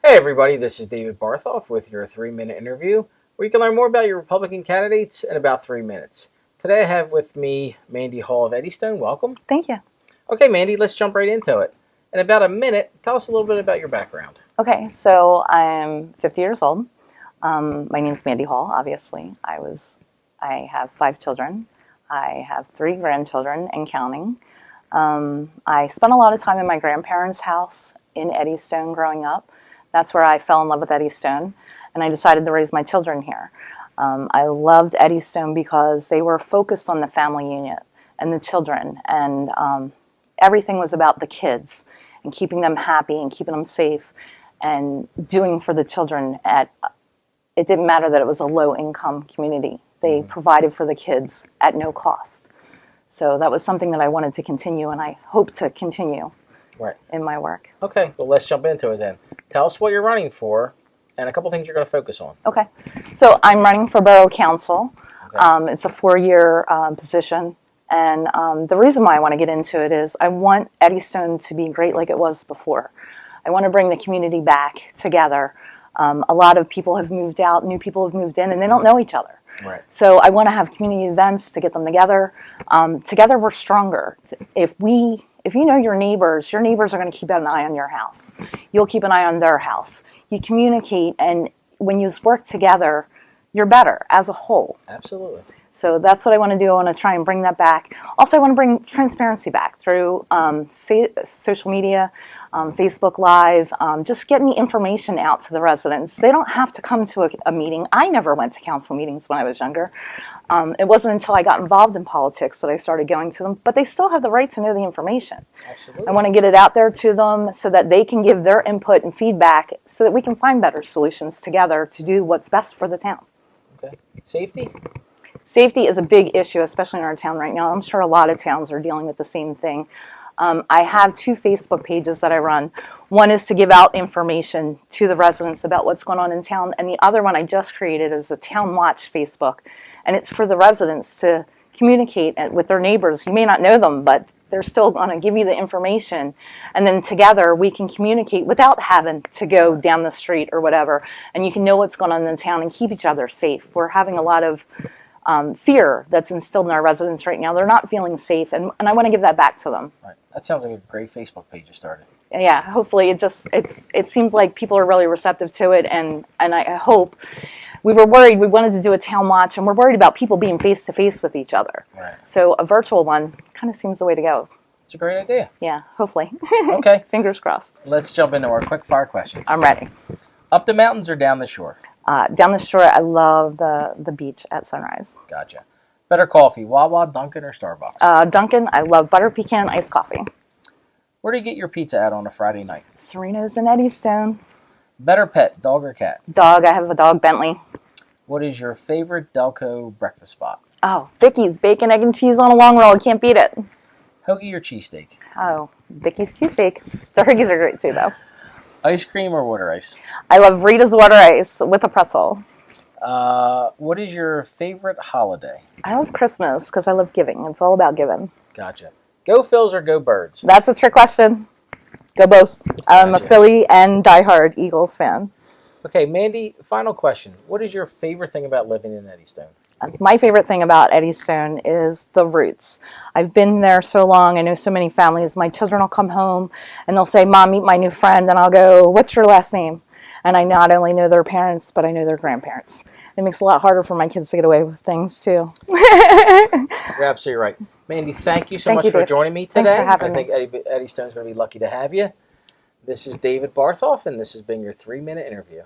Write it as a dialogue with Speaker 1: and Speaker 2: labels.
Speaker 1: Hey everybody, this is David Bartholf with your 3-minute interview where you can learn more about your Republican candidates in about 3 minutes. Today I have with me Mandy Hall of Eddystone. Welcome.
Speaker 2: Thank you.
Speaker 1: Okay, Mandy, let's jump right into it. In about a minute, tell us a little bit about your background.
Speaker 2: Okay, so I'm 50 years old. My name's Mandy Hall, obviously. I have 5 children. I have 3 grandchildren and counting. I spent a lot of time in my grandparents' house in Eddystone growing up. That's where I fell in love with Eddystone, and I decided to raise my children here. I loved Eddystone because they were focused on the family unit and the children, and everything was about the kids and keeping them happy and keeping them safe and doing for the children. It didn't matter that it was a low-income community. They provided for the kids at no cost. So that was something that I wanted to continue, and I hope to continue in my work.
Speaker 1: Okay, well, let's jump into it then. Tell us what you're running for and a couple things you're going to focus on.
Speaker 2: Okay. So I'm running for Borough Council.
Speaker 1: Okay.
Speaker 2: It's a 4-year position. And the reason why I want to get into it is I want Eddystone to be great like it was before. I want to bring the community back together. A lot of people have moved out, new people have moved in, and they don't know each other.
Speaker 1: Right.
Speaker 2: So I want to have community events to get them together. Together we're stronger. If you know your neighbors are going to keep an eye on your house. You'll keep an eye on their house. You communicate, and when you work together, you're better as a whole.
Speaker 1: Absolutely.
Speaker 2: So that's what I want to do. I want to try and bring that back. Also, I want to bring transparency back through social media, Facebook Live, just getting the information out to the residents. They don't have to come to a meeting. I never went to council meetings when I was younger. It wasn't until I got involved in politics that I started going to them, but they still have the right to know the information.
Speaker 1: Absolutely.
Speaker 2: I want to get it out there to them so that they can give their input and feedback so that we can find better solutions together to do what's best for the town.
Speaker 1: Okay. Safety?
Speaker 2: Safety is a big issue, especially in our town right now. I'm sure a lot of towns are dealing with the same thing. I have 2 Facebook pages that I run. One is to give out information to the residents about what's going on in town, and the other one I just created is a Town Watch Facebook, and it's for the residents to communicate with their neighbors. You may not know them, but they're still going to give you the information, and then together we can communicate without having to go down the street or whatever, and you can know what's going on in town and keep each other safe. We're having a lot of fear that's instilled in our residents right now. They're not feeling safe, and I want to give that back to them.
Speaker 1: Right. That sounds like a great Facebook page you started.
Speaker 2: Yeah, hopefully it seems like people are really receptive to it, and I hope. We were worried. We wanted to do a town watch, and we're worried about people being face-to-face with each other.
Speaker 1: Right.
Speaker 2: So a virtual one kind of seems the way to go.
Speaker 1: It's a great idea.
Speaker 2: Yeah, hopefully.
Speaker 1: Okay.
Speaker 2: Fingers crossed.
Speaker 1: Let's jump into our quick fire questions.
Speaker 2: I'm ready.
Speaker 1: Up the mountains or down the shore?
Speaker 2: Down the shore, I love the beach at sunrise.
Speaker 1: Gotcha. Better coffee, Wawa, Dunkin', or Starbucks?
Speaker 2: Dunkin', I love butter pecan iced coffee.
Speaker 1: Where do you get your pizza at on a Friday night?
Speaker 2: Sereno's in Eddystone.
Speaker 1: Better pet, dog or cat?
Speaker 2: Dog, I have a dog, Bentley.
Speaker 1: What is your favorite Delco breakfast spot?
Speaker 2: Oh, Vicky's bacon, egg, and cheese on a long roll. Can't beat it.
Speaker 1: Hoagie or cheesesteak?
Speaker 2: Oh, Vicky's cheesesteak. The Hoagies are great too, though.
Speaker 1: Ice cream or water ice?
Speaker 2: I love Rita's water ice with a pretzel.
Speaker 1: What is your favorite holiday?
Speaker 2: I love Christmas because I love giving. It's all about giving.
Speaker 1: Gotcha. Go Phils or go Birds?
Speaker 2: That's a trick question. Go both. I'm
Speaker 1: Gotcha.
Speaker 2: a Philly and diehard Eagles fan.
Speaker 1: Okay, Mandy, final question. What is your favorite thing about living in Eddystone?
Speaker 2: My favorite thing about Eddystone is the roots. I've been there so long. I know so many families. My children will come home and they'll say, "Mom, meet my new friend." And I'll go, "What's your last name?" And I not only know their parents, but I know their grandparents. It makes it a lot harder for my kids to get away with things, too.
Speaker 1: You're absolutely right. Mandy, thank you so much for joining me today.
Speaker 2: Thanks for having me.
Speaker 1: I think Eddystone's going to be lucky to have you. This is David Bartholf, and this has been your 3-minute interview.